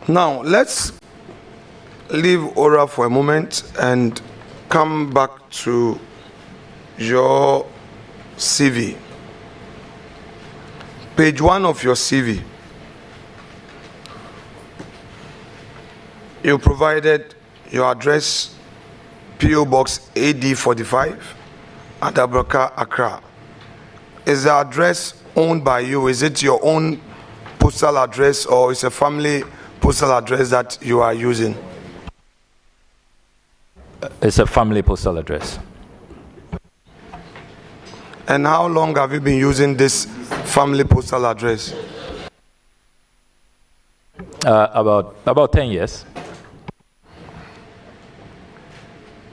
Now, let's leave Ora for a moment and come back to your CV. Page 1 of your CV. You provided your address, PO Box AD 45 at Ablakwa, Accra. Is the address owned by you? Is it your own postal address, or is a family postal address that you are using? It's a family postal address. And how long have you been using this family postal address? About 10 years.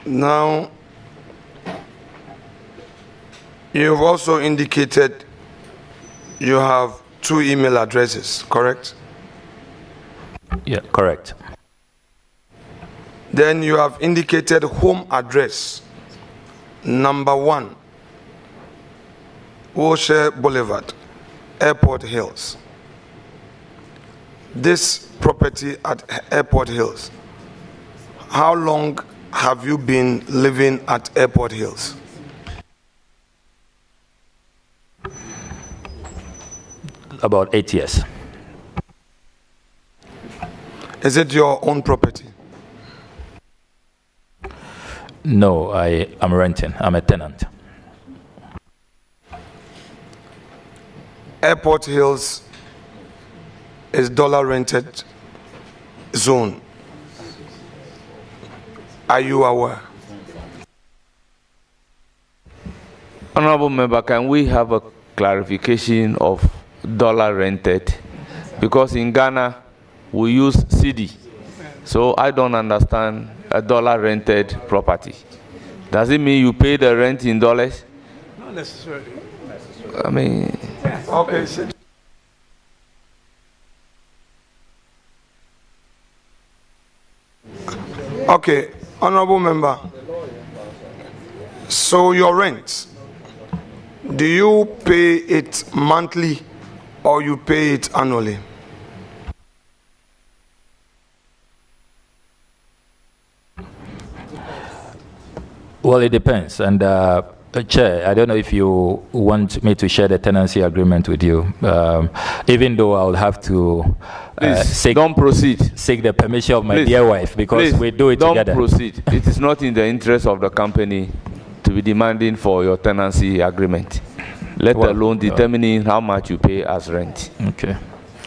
Now, you've also indicated you have 2 email addresses, correct? Yeah, correct. Then you have indicated home address, number 1, Wilshire Boulevard, Airport Hills. This property at Airport Hills, how long have you been living at Airport Hills? About 8 years. Is it your own property? No, I am renting. I'm a tenant. Airport Hills is dollar rented zone. Are you aware? Honorable Member, can we have a clarification of dollar rented? Because in Ghana, we use CD. So I don't understand a dollar rented property. Does it mean you pay the rent in dollars? Not necessarily. I mean... Okay. Okay, Honorable Member. So your rent, do you pay it monthly or you pay it annually? Well, it depends. And Chair, I don't know if you want me to share the tenancy agreement with you, even though I will have to don't proceed. Seek the permission of my dear wife, because we do it together. Don't proceed. It is not in the interest of the company to be demanding for your tenancy agreement, let alone determining how much you pay as rent. Okay.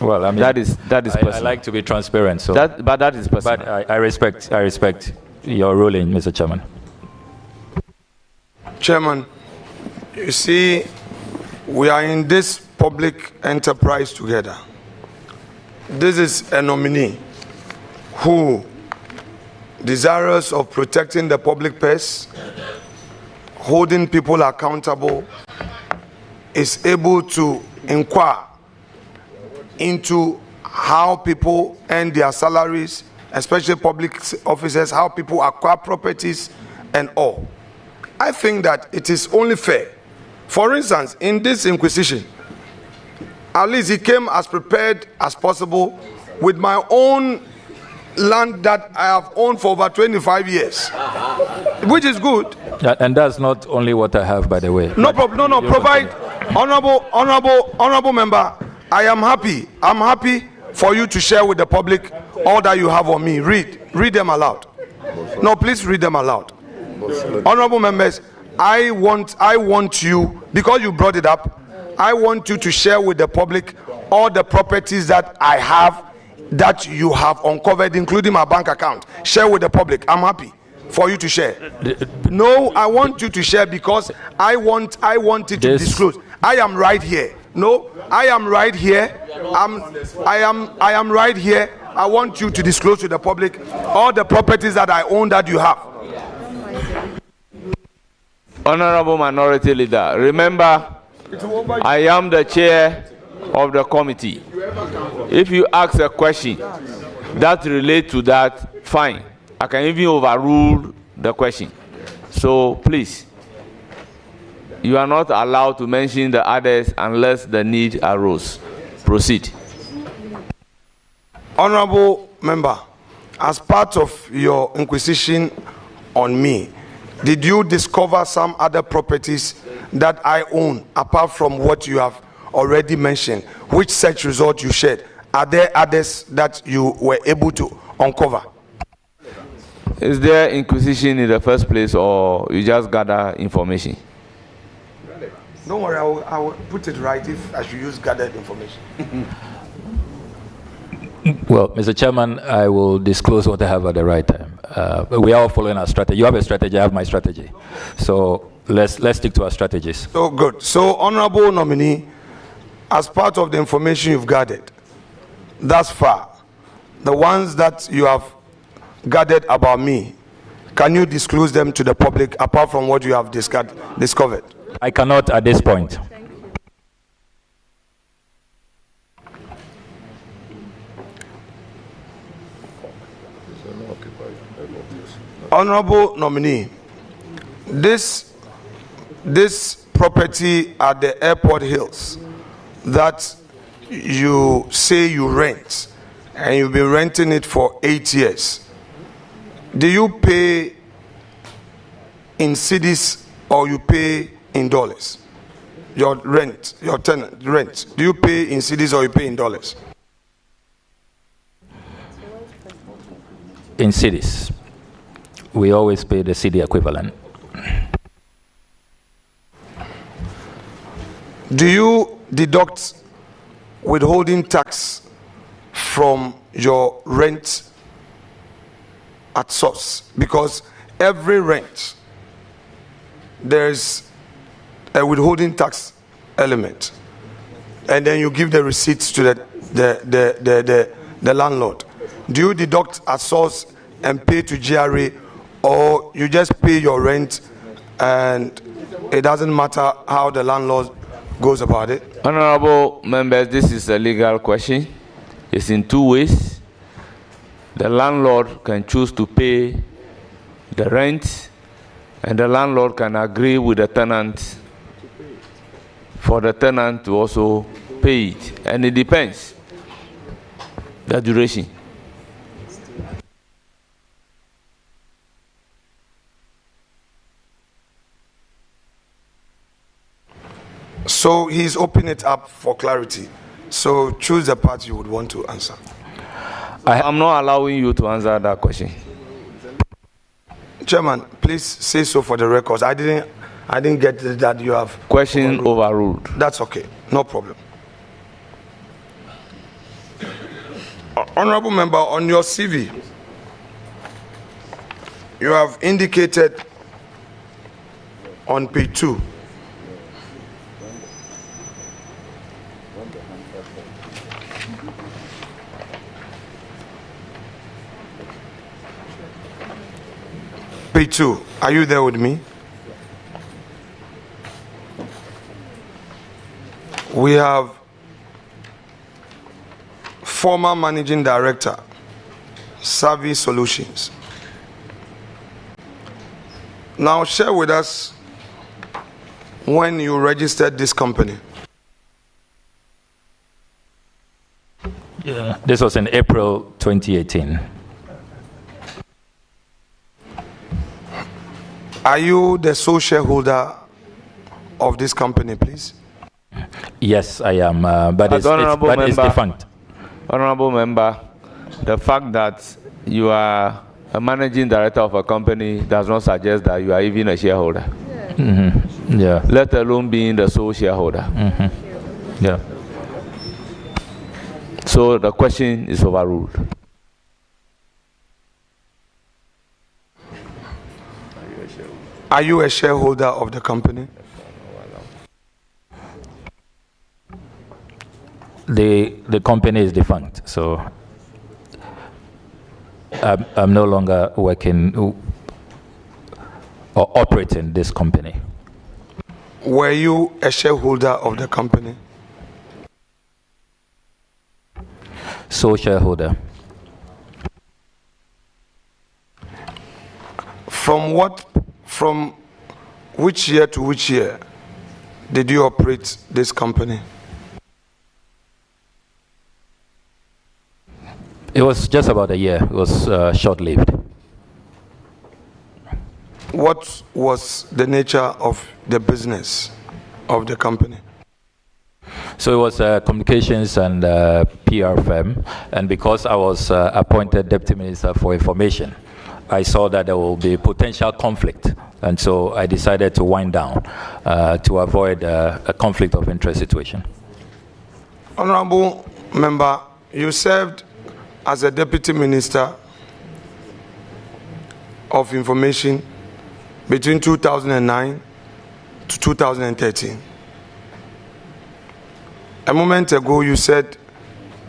Well, I mean, that is personal. I like to be transparent, so but that is personal. But I respect your ruling, Mr. Chairman. Chairman, you see, we are in this public enterprise together. This is a nominee who, desirous of protecting the public purse, holding people accountable, is able to inquire into how people earn their salaries, especially public officers, how people acquire properties and all. I think that it is only fair. For instance, in this inquisition, at least he came as prepared as possible with my own land that I have owned for over 25 years, which is good. And that's not only what I have, by the way. No problem. No. Provide, honorable member. I am happy. I'm happy for you to share with the public all that you have on me. Read them aloud. No, please read them aloud. Honorable members, I want you, because you brought it up, I want you to share with the public all the properties that I have, that you have uncovered, including my bank account. Share with the public. I'm happy for you to share. No, I want you to share because I want it to disclose. I am right here. No, I am right here. I am right here. I want you to disclose to the public all the properties that I own that you have. Honorable Minority Leader, remember, I am the chair of the committee. If you ask a question that relates to that, fine. I can even overrule the question. So please, you are not allowed to mention the others unless the need arose. Proceed. Honorable member, as part of your inquisition on me, did you discover some other properties that I own apart from what you have already mentioned? Which search result you shared? Are there others that you were able to uncover? Is there inquisition in the first place, or you just gather information? Don't worry, I will put it right if I should use gathered information. Well, Mr. Chairman, I will disclose what I have at the right time. We are all following our strategy. You have a strategy, I have my strategy. So let's stick to our strategies. So good. So, Honorable Nominee, as part of the information you've gathered thus far, the ones that you have gathered about me, can you disclose them to the public apart from what you have discovered? I cannot at this point. Honorable Nominee, this property at the Airport Hills that you say you rent, and you've been renting it for 8 years, do you pay in cedis or you pay in dollars? Your rent, your tenant rent, do you pay in cedis or you pay in dollars? In cities, we always pay the city equivalent. Do you deduct withholding tax from your rent at source? Because every rent, there's a withholding tax element, and then you give the receipts to the landlord. Do you deduct at source and pay to GRA, or you just pay your rent and it doesn't matter how the landlord goes about it? Honorable members, this is a legal question. It's in two ways. The landlord can choose to pay the rent, and the landlord can agree with the tenant for the tenant to also pay it. And it depends the duration. So he's opening it up for clarity. So choose the part you would want to answer. I'm not allowing you to answer that question. Chairman, please say so for the records. I didn't get that you have Question overruled. That's okay, no problem. Honorable member, on your CV, you have indicated on page 2 Page 2. Are you there with me? We have former managing director, Savvy Solutions. Now share with us when you registered this company. Yeah, this was in April 2018. Are you the sole shareholder of this company, please? Yes, I am, but it's defunct. Honorable member, the fact that you are a managing director of a company does not suggest that you are even a shareholder. Mm-hmm. Yeah. Let alone being the sole shareholder. Mm-hmm. Yeah. So the question is overruled. Are you a shareholder of the company? The company is defunct, so I'm no longer working or operating this company. Were you a shareholder of the company? Sole shareholder. From which year to which year did you operate this company? It was just about a year. It was short-lived. What was the nature of the business of the company? So it was communications and PR firm, and because I was appointed Deputy Minister for Information, I saw that there will be potential conflict, and so I decided to wind down to avoid a conflict of interest situation. Honorable Member, you served as a Deputy Minister of Information between 2009 to 2013. A moment ago, you said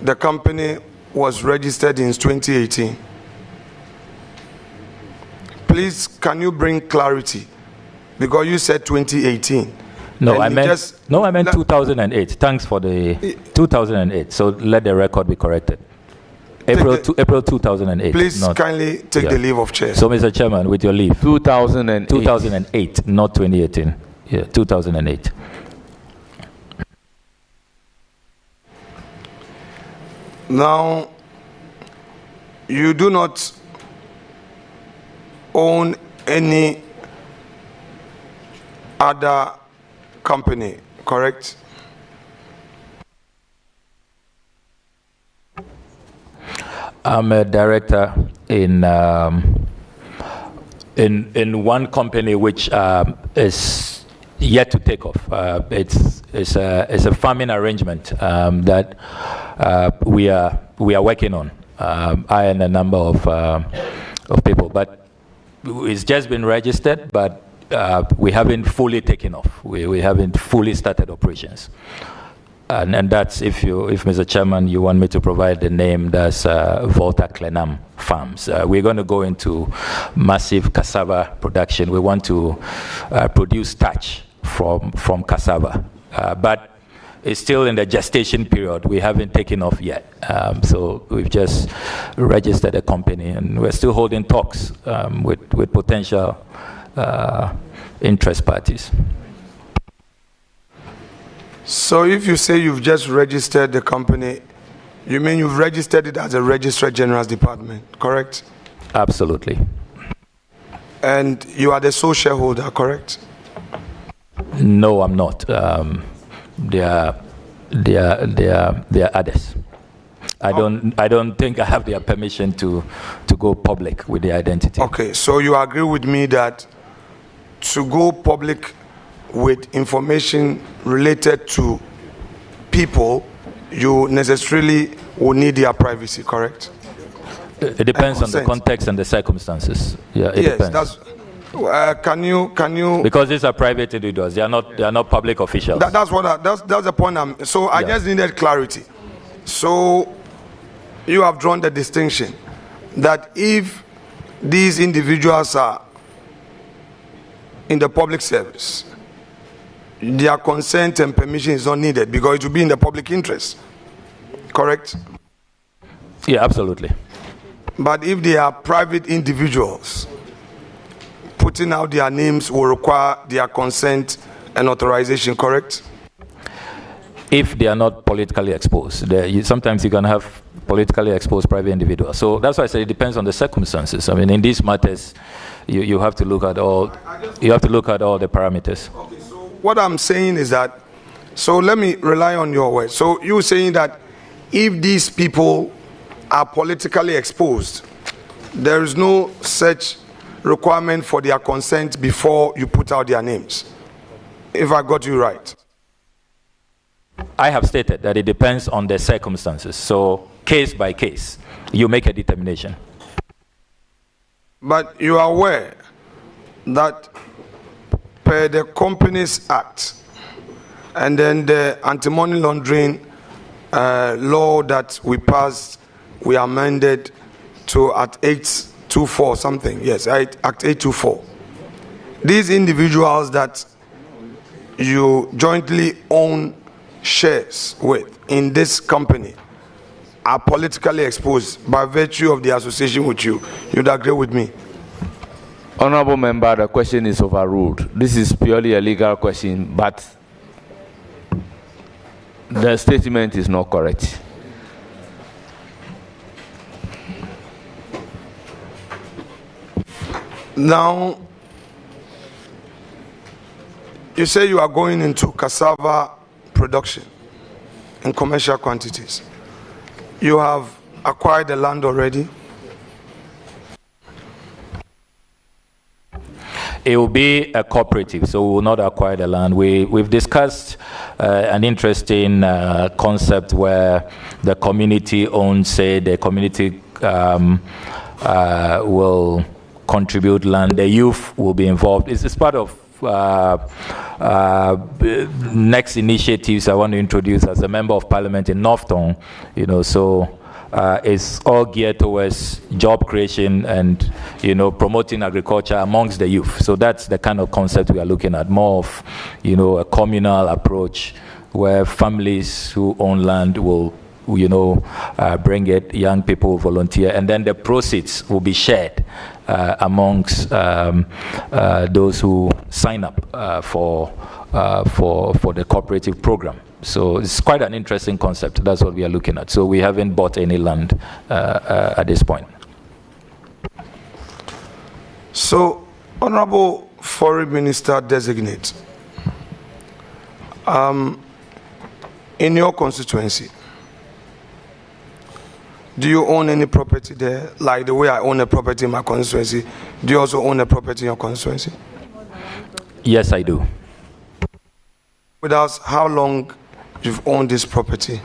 the company was registered in 2018. Please, can you bring clarity? Because you said 2018. No, I meant 2008. Thanks for the 2008. So let the record be corrected. April 2008. Please kindly take the leave of chair. So, Mr. Chairman, with your leave. 2008, not 2018. Yeah, 2008. Now, you do not own any other company, correct? I'm a director in one company which is yet to take off. It's a farming arrangement that we are working on. I and a number of people, but it's just been registered, but we haven't fully taken off. We haven't fully started operations. And that's, if Mr. Chairman, you want me to provide the name, that's Volta Clenam Farms. We're going to go into massive cassava production. We want to produce starch from cassava. But it's still in the gestation period. We haven't taken off yet. So we've just registered a company, and we're still holding talks with potential interest parties. So if you say you've just registered the company, you mean you've registered it as a Registrar General's Department, correct? Absolutely. And you are the sole shareholder, correct? No, I'm not. There are others. I don't think I have their permission to go public with the identity. Okay, so you agree with me that to go public with information related to people, you necessarily will need their privacy, correct? It depends on the context and the circumstances. Yeah, it depends. That's. Can you? Because these are private individuals. They are not public officials. That's the point. I just needed clarity. So you have drawn the distinction that if these individuals are in the public service, their consent and permission is not needed because it will be in the public interest. Correct? Yeah, absolutely. But if they are private individuals, putting out their names will require their consent and authorization, correct? If they are not politically exposed. Sometimes you can have politically exposed private individuals. So that's why I say it depends on the circumstances. I mean, in these matters, you have to look at all. You have to look at all the parameters. Okay, so what I'm saying is that, so let me rely on your words. So you're saying that if these people are politically exposed, there is no such requirement for their consent before you put out their names, if I got you right. I have stated that it depends on the circumstances. So case by case, you make a determination. But you are aware that per the Companies Act and then the anti-money laundering law that we passed, we amended to Act 824 something. Yes, Act 824. These individuals that you jointly own shares with in this company are politically exposed by virtue of the association with you. You'd agree with me? Honorable Member, the question is overruled. This is purely a legal question, but the statement is not correct. Now, you say you are going into cassava production in commercial quantities. You have acquired the land already? It will be a cooperative, so we will not acquire the land. We've discussed an interesting concept where the community owns, say, the community will contribute land, the youth will be involved. It's part of next initiatives I want to introduce as a member of parliament in Northton, so it's all geared towards job creation and, promoting agriculture amongst the youth. So that's the kind of concept we are looking at, more of, a communal approach where families who own land will, bring it, young people volunteer, and then the proceeds will be shared amongst those who sign up for the cooperative program. So it's quite an interesting concept. That's what we are looking at. So we haven't bought any land at this point. So, Honorable Foreign Minister Designate, in your constituency, do you own any property there? Like the way I own a property in my constituency, do you also own a property in your constituency? Yes, I do. With us, how long you've owned this property?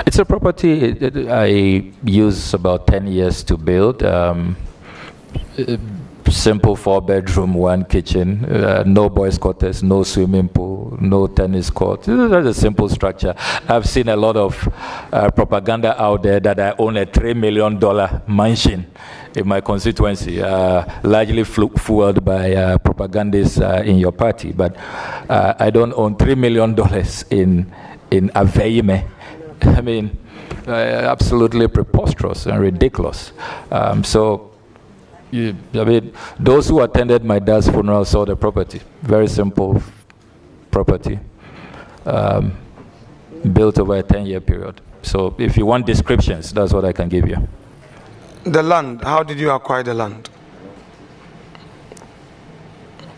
It's a property I use about 10 years to build. Simple 4-bedroom, 1 kitchen, no boys' quarters, no swimming pool, no tennis court. That's a simple structure. I've seen a lot of propaganda out there that I own a $3 million mansion in my constituency, largely fueled by propagandists in your party. But I don't own $3 million in Afenyo-Markin. I mean, absolutely preposterous and ridiculous. Those who attended my dad's funeral saw the property. Very simple property, built over a 10-year period. So if you want descriptions, that's what I can give you. The land, how did you acquire the land?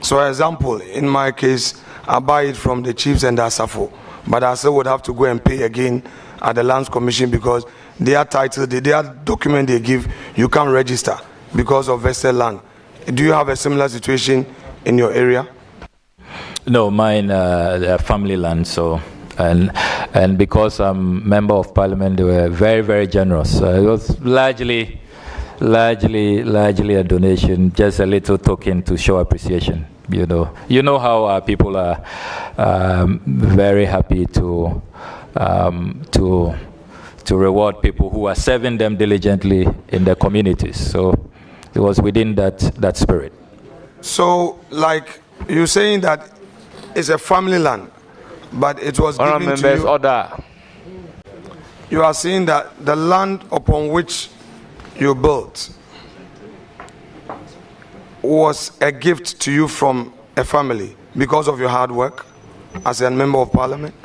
So, for example, in my case, I buy it from the chiefs and the Asafo, but I still would have to go and pay again at the Lands Commission because their title, their document they give, you can't register because of vested land. Do you have a similar situation in your area? No, mine family land. So, and because I'm member of parliament, they were very, very generous. It was largely a donation, just a little token to show appreciation. You know how people are very happy to reward people who are serving them diligently in their communities. So it was within that spirit. So, like you're saying that it's a family land, but it was given to you. Order. You are saying that the land upon which you built was a gift to you from a family because of your hard work as a member of parliament?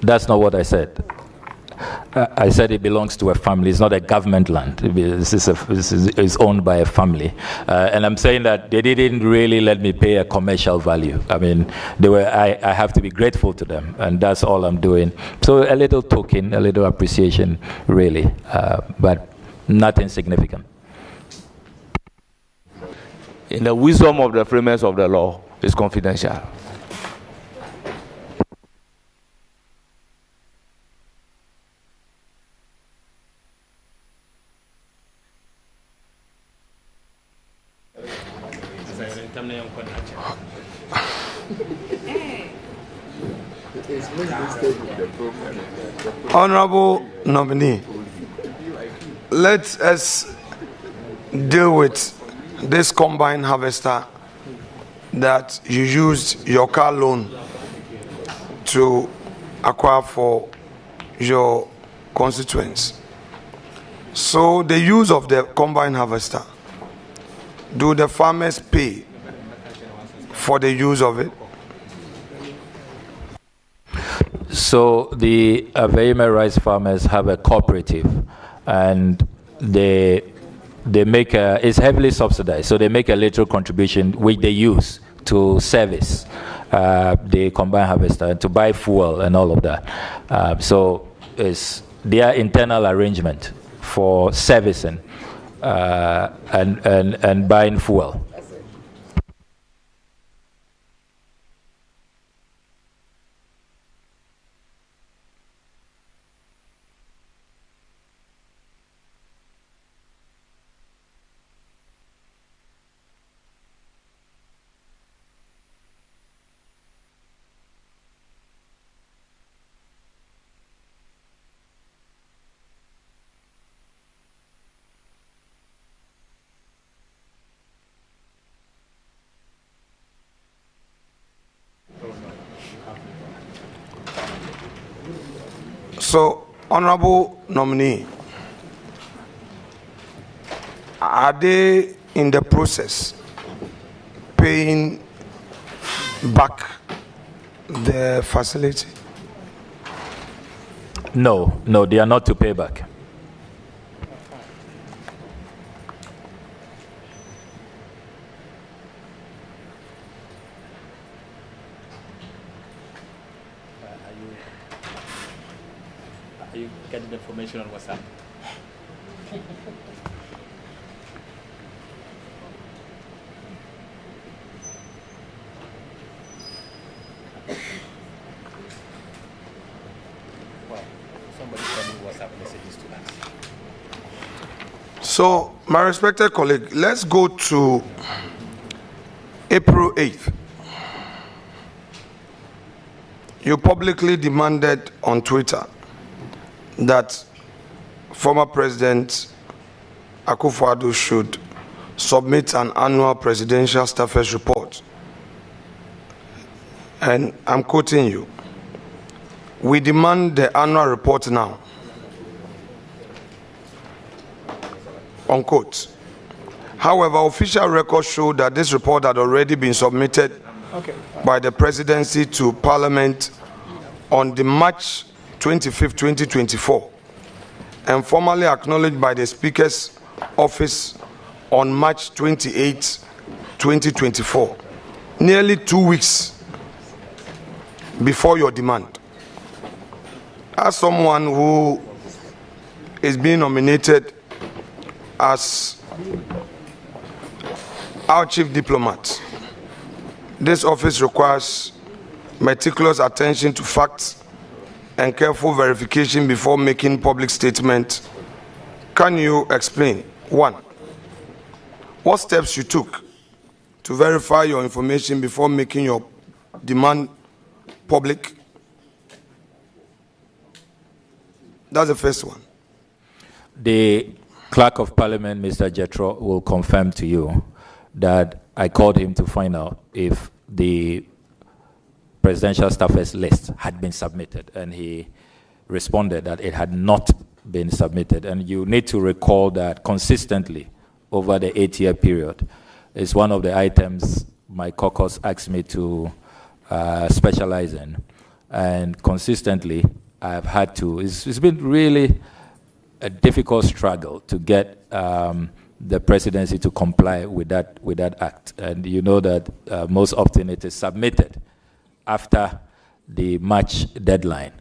That's not what I said. I said it belongs to a family. It's not a government land. It's owned by a family. And I'm saying that they didn't really let me pay a commercial value. I mean, I have to be grateful to them, and that's all I'm doing. So a little token, a little appreciation, really, but nothing significant. In the wisdom of the framers of the law, it's confidential. Honorable nominee, let us deal with this combine harvester that you used your car loan to acquire for your constituents. So the use of the combine harvester, do the farmers pay for the use of it? So the Afenyo rice farmers have a cooperative and they make it's heavily subsidized, so they make a little contribution which they use to service the combined harvester and to buy fuel and all of that. So it's their internal arrangement for servicing and buying fuel. So, Honorable Nominee, are they in the process paying back the facility? No, they are not to pay back. Are you getting the information on WhatsApp? Well, somebody send me WhatsApp messages to us. So, my respected colleague, let's go to April 8th. You publicly demanded on Twitter that former President Akufo-Addo should submit an annual presidential staffers report. And I'm quoting you. We demand the annual report now. Unquote. However, official records show that this report had already been submitted by the presidency to Parliament on the March 25th, 2024, and formally acknowledged by the Speaker's office on March 28, 2024, nearly 2 weeks before your demand. As someone who is being nominated as our chief diplomat, this office requires meticulous attention to facts and careful verification before making public statements. Can you explain, one, what steps you took to verify your information before making your demand public? That's the first one. The Clerk of Parliament, Mr. Jethro, will confirm to you that I called him to find out if the presidential staffers list had been submitted, and he responded that it had not been submitted. And you need to recall that consistently over the 8-year period is one of the items my caucus asked me to specialize in, and consistently I've had to. It's been really a difficult struggle to get the presidency to comply with that act, and you know that most often it is submitted after the March deadline.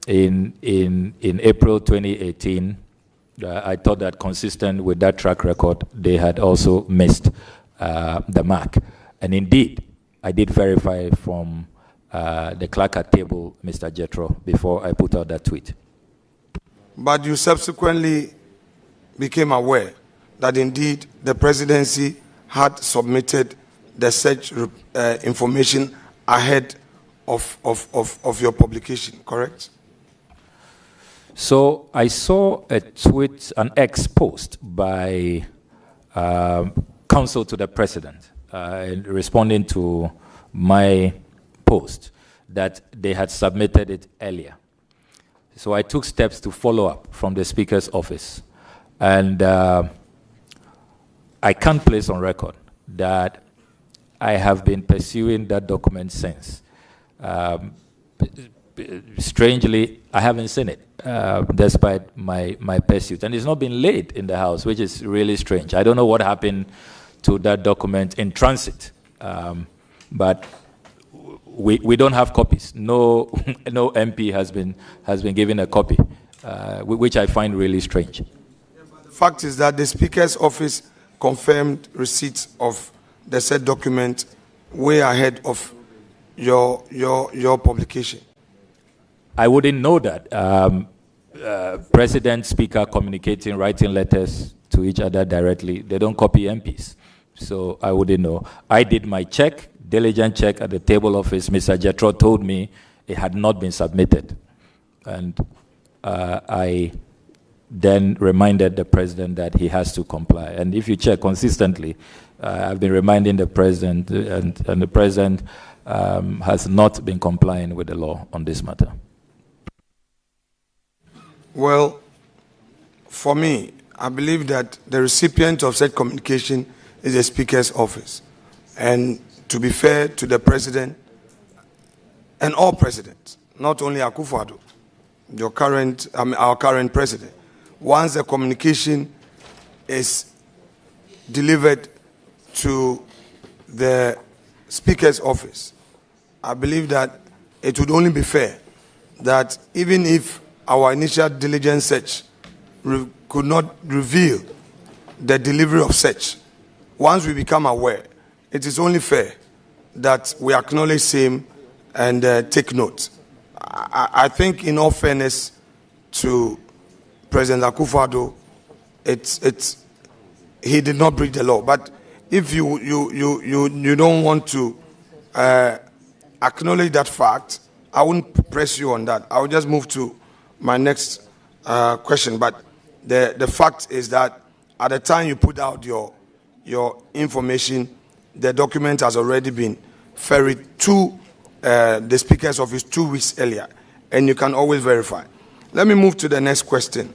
In April 2018, I thought that consistent with that track record, they had also missed the mark. And indeed, I did verify from the clerk at table, Mr. Jethro, before I put out that tweet. But you subsequently became aware that indeed the presidency had submitted the such information ahead of your publication, correct? So I saw a tweet, an X post by counsel to the president responding to my post that they had submitted it earlier. So I took steps to follow up from the Speaker's office. And I can't place on record that I have been pursuing that document since. strangely, I haven't seen it, despite my pursuit. And it's not been laid in the House, which is really strange. I don't know what happened to that document in transit, but we don't have copies. No MP has been given a copy, which I find really strange. The fact is that the Speaker's office confirmed receipt of the said document way ahead of your publication. I wouldn't know that. President, Speaker communicating, writing letters to each other directly. They don't copy MPs. So I wouldn't know. I did my check, diligent check at the table office. Mr. Jetro told me it had not been submitted. And I then reminded the president that he has to comply. And if you check consistently, I've been reminding the president, and the president has not been complying with the law on this matter. Well, for me, I believe that the recipient of said communication is the Speaker's office. And to be fair to the president and all presidents, not only Akufo-Addo, our current president, once the communication is delivered to the Speaker's office, I believe that it would only be fair that even if our initial diligence search could not reveal the delivery of such, once we become aware, it is only fair that we acknowledge same and take note. I think, in all fairness to President Akufo-Addo, he did not break the law. But if you don't want to acknowledge that fact, I wouldn't press you on that. I will just move to my next question. But the fact is that at the time you put out your information, the document has already been ferried to the Speaker's office 2 weeks earlier, and you can always verify. Let me move to the next question.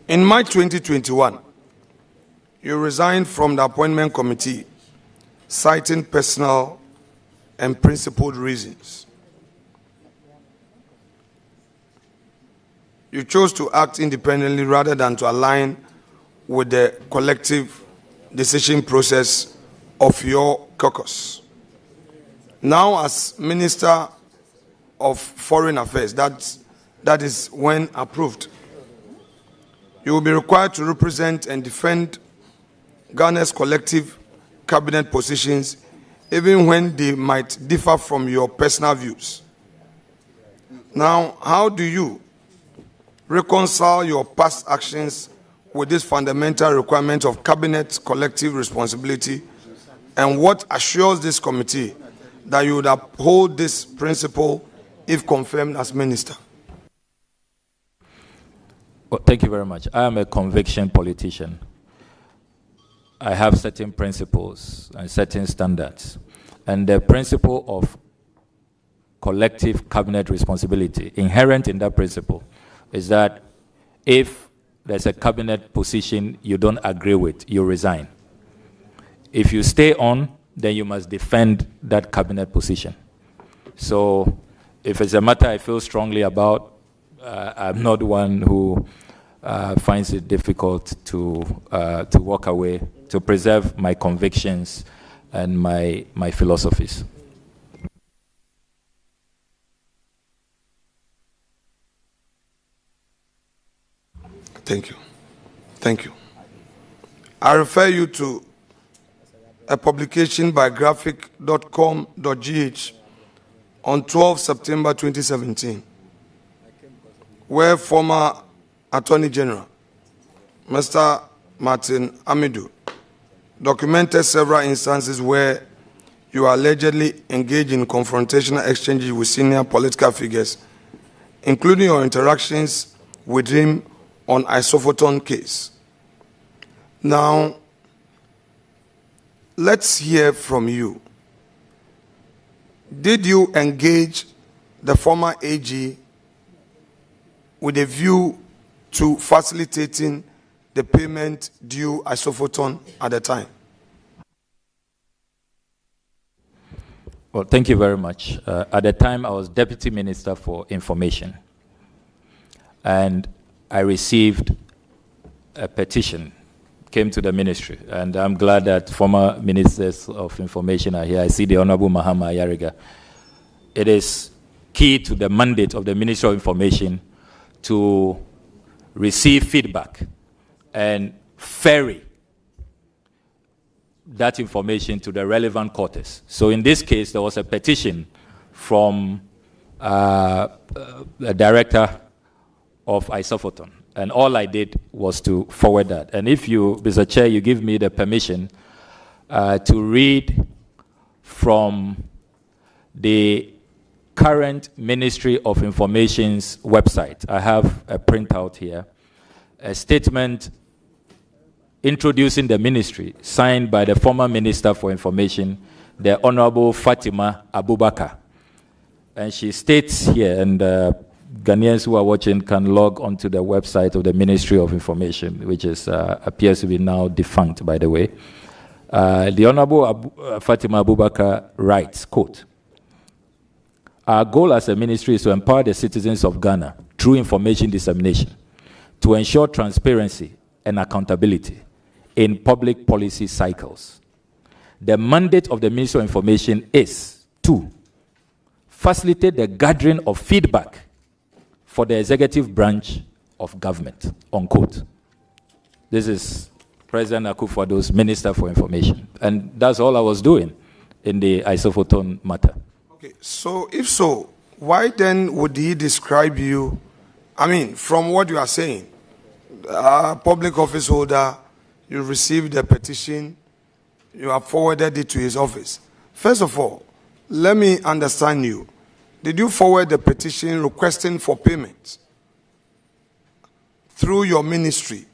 In March 2021, you resigned from the appointment committee, citing personal and principled reasons. You chose to act independently rather than to align with the collective decision process of your caucus. Now, as Minister of Foreign Affairs, that is when approved, you will be required to represent and defend Ghana's collective cabinet positions, even when they might differ from your personal views. Now, how do you reconcile your past actions with this fundamental requirement of cabinet collective responsibility, and what assures this committee that you would uphold this principle if confirmed as minister? Well, thank you very much. I am a conviction politician. I have certain principles and certain standards. And the principle of collective cabinet responsibility, inherent in that principle, is that if there's a cabinet position you don't agree with, you resign. If you stay on, then you must defend that cabinet position. So if it's a matter I feel strongly about, I'm not one who finds it difficult to walk away, to preserve my convictions and my philosophies. Thank you. Thank you. I refer you to a publication by graphic.com.gh on 12 September 2017, where former Attorney General, Mr. Martin Amidu, documented several instances where you allegedly engaged in confrontational exchanges with senior political figures, including your interactions with him on Isophoton case. Now, let's hear from you. Did you engage the former AG with a view to facilitating the payment due Isophoton at the time? Well, thank you very much. At the time, I was Deputy Minister for Information, and I received a petition, came to the ministry, and I'm glad that former Ministers of Information are here. I see the Honorable Mahama Ayariga. It is key to the mandate of the Ministry of Information to receive feedback and ferry that information to the relevant quarters. So in this case, there was a petition from the director of Isofoton, and all I did was to forward that. And if you, Mr. Chair, you give me the permission to read from the current Ministry of Information's website. I have a printout here, a statement introducing the ministry, signed by the former Minister for Information, the Honorable Fatima Abubakar. And she states here, and Ghanaians who are watching can log onto the website of the Ministry of Information, which is appears to be now defunct, by the way. The Honorable Fatima Abubakar writes, quote, "Our goal as a ministry is to empower the citizens of Ghana through information dissemination to ensure transparency and accountability in public policy cycles. The mandate of the Ministry of Information is to facilitate the gathering of feedback for the executive branch of government," unquote. This is President Akufo-Addo's Minister for Information. And that's all I was doing in the Isofoton matter. Okay, so if so, why then would he describe you, I mean, from what you are saying, public office holder, you received a petition, you have forwarded it to his office. First of all, let me understand you. Did you forward the petition requesting for payment through your ministry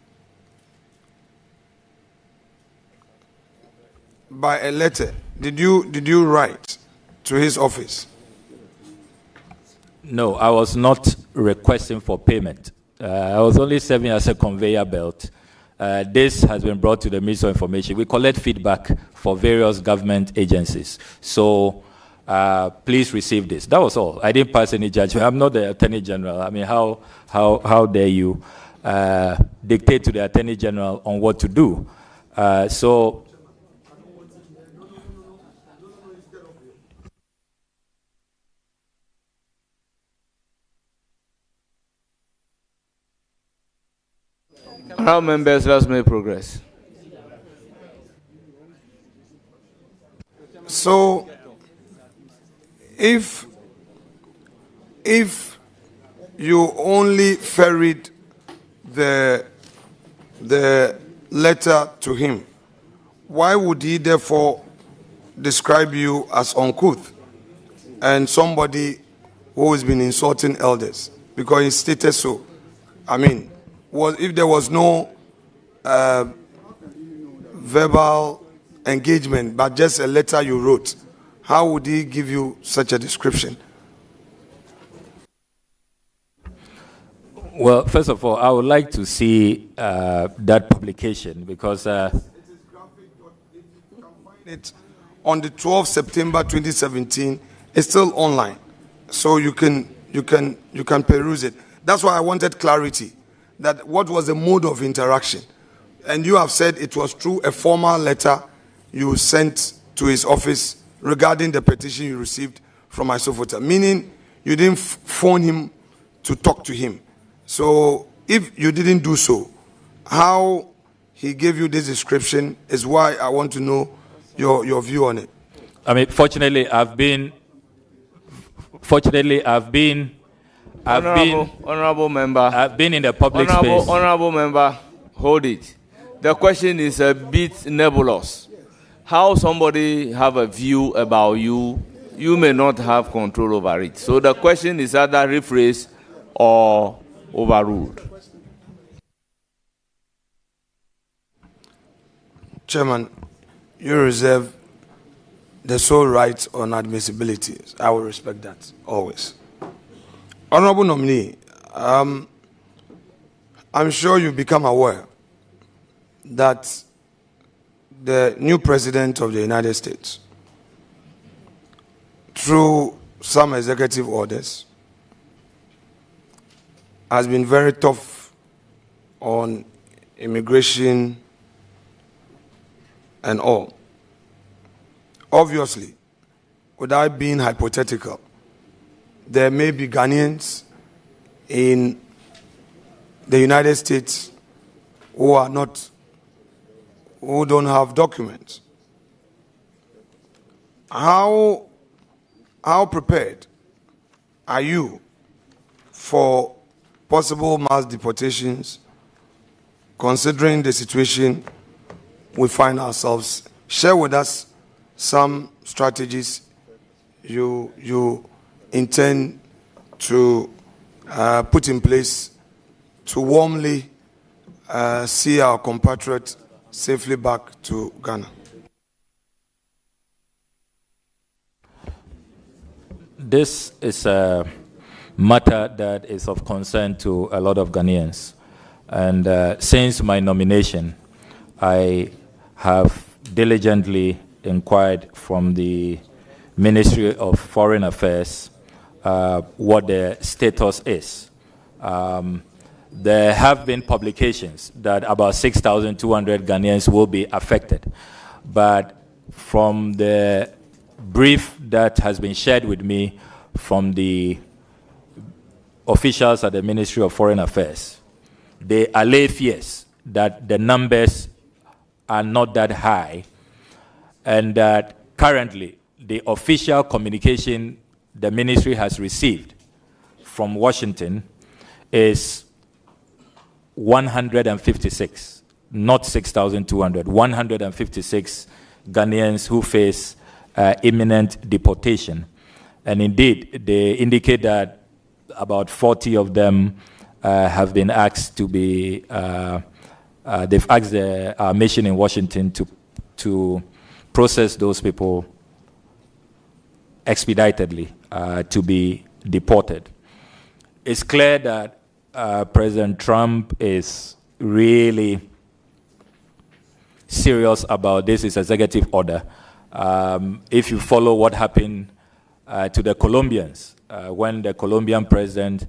by a letter? Did you write to his office? No, I was not requesting for payment. I was only serving as a conveyor belt. This has been brought to the Ministry of Information. We collect feedback for various government agencies. So please receive this. That was all. I didn't pass any judgment. I'm not the Attorney General. I mean, how dare you dictate to the Attorney General on what to do? So Honourable members, let's make progress. So, if you only ferried the letter to him, why would he therefore describe you as uncouth and somebody who has been insulting elders? Because he stated so. I mean, if there was no verbal engagement, but just a letter you wrote, how would he give you such a description? Well, first of all, I would like to see that publication because it on the 12th September 2017. It's still online, so you can peruse it. That's why I wanted clarity. That what was the mode of interaction? And you have said it was through a formal letter you sent to his office regarding the petition you received from Isofoton, meaning you didn't phone him to talk to him. So if you didn't do so, how he gave you this description is why I want to know your view on it. I mean, fortunately, I've been Honourable member. I've been in the public space. Honourable member, hold it. The question is a bit nebulous. How somebody have a view about you, you may not have control over it. So the question is either rephrased or overruled. Chairman, you reserve the sole right on admissibility. I will respect that always. Honorable Nominee, I'm sure you become aware that the new president of the United States through some executive orders, has been very tough on immigration and all. Obviously, without being hypothetical, there may be Ghanaians in the United States who don't have documents. How prepared are you for possible mass deportations, considering the situation we find ourselves? Share with us some strategies you intend to put in place to warmly see our compatriots safely back to Ghana. This is a matter that is of concern to a lot of Ghanaians. And since my nomination, I have diligently inquired from the Ministry of Foreign Affairs what the status is. There have been publications that about 6,200 Ghanaians will be affected. But from the brief that has been shared with me from the officials at the Ministry of Foreign Affairs, they allay fears that the numbers are not that high, and that currently the official communication the ministry has received from Washington is 156, not 6,200, 156 Ghanaians who face imminent deportation. And indeed, they indicate that about 40 of them have been asked to be, they've asked our mission in Washington to process those people expeditedly to be deported. It's clear that President Trump is really serious about this executive order. If you follow what happened to the Colombians when the Colombian president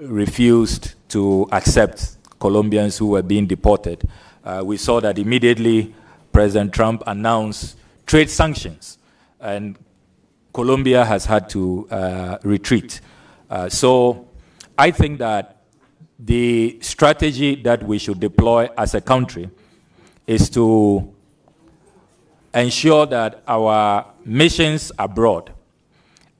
refused to accept Colombians who were being deported, we saw that immediately President Trump announced trade sanctions, and Colombia has had to retreat. So I think that the strategy that we should deploy as a country is to ensure that our missions abroad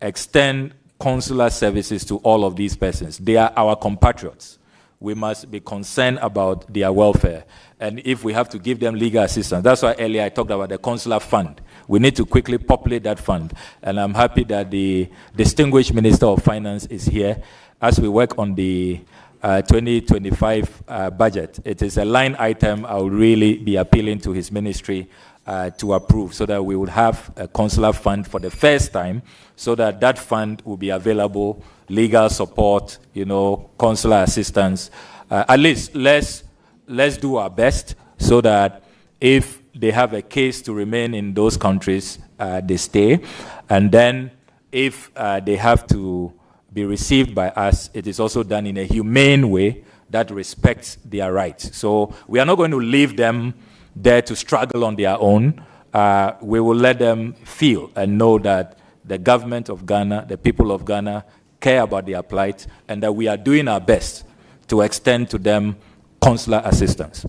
extend consular services to all of these persons. They are our compatriots. We must be concerned about their welfare. And if we have to give them legal assistance, that's why earlier I talked about the consular fund. We need to quickly populate that fund. And I'm happy that the distinguished Minister of Finance is here as we work on the 2025 budget. It is a line item I will really be appealing to his ministry to approve, so that we would have a consular fund for the first time, so that that fund will be available, legal support, consular assistance. At least let's do our best so that if they have a case to remain in those countries, they stay. And then if they have to be received by us, it is also done in a humane way that respects their rights. So we are not going to leave them there to struggle on their own. We will let them feel and know that the government of Ghana, the people of Ghana, care about their plight, and that we are doing our best to extend to them consular assistance.